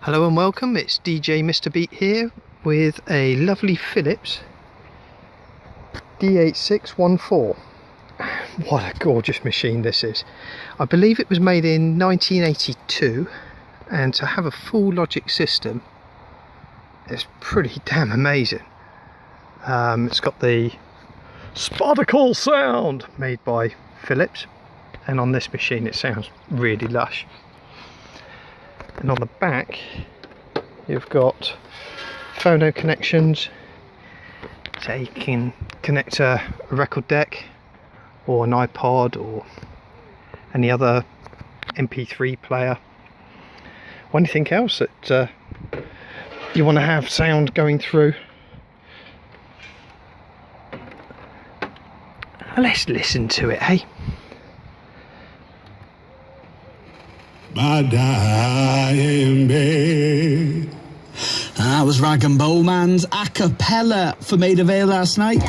Hello and welcome, it's DJ Mr. Beat here with a lovely Philips D8614. What a gorgeous machine this is. I believe it was made in 1982, and to have a full logic system is pretty damn amazing. It's got the Spartal sound made by Philips, and on this machine it sounds really lush. And on the back you've got phono connections, so you can connect a record deck or an iPod or any other MP3 player or anything else that you want to have sound going through. Let's listen to it, hey? My dying bed. That was Rag and Bowman's a cappella for Maid of Vale last night.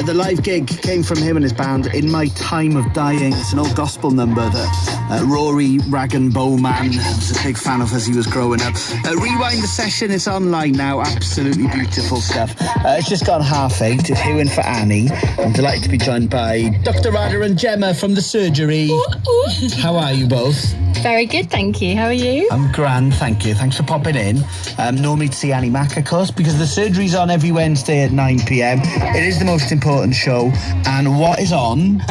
The live gig came from him and his band, In My Time of Dying. It's an old gospel number that Rory Rag and Bowman was a big fan of as he was growing up. Rewind the session, it's online now. Absolutely beautiful stuff. It's just gone 8:30. It's Hewin for Annie. I'm delighted to be joined by Dr. Rada and Gemma from the surgery. How are you both? Very good, thank you. How are you? I'm grand, thank you. Thanks for popping in. Normally to see Annie Mac, of course, because the surgery's on every Wednesday at 9 p.m. It is the most important show. And what is on?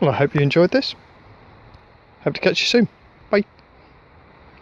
Well, I hope you enjoyed this. Hope to catch you soon.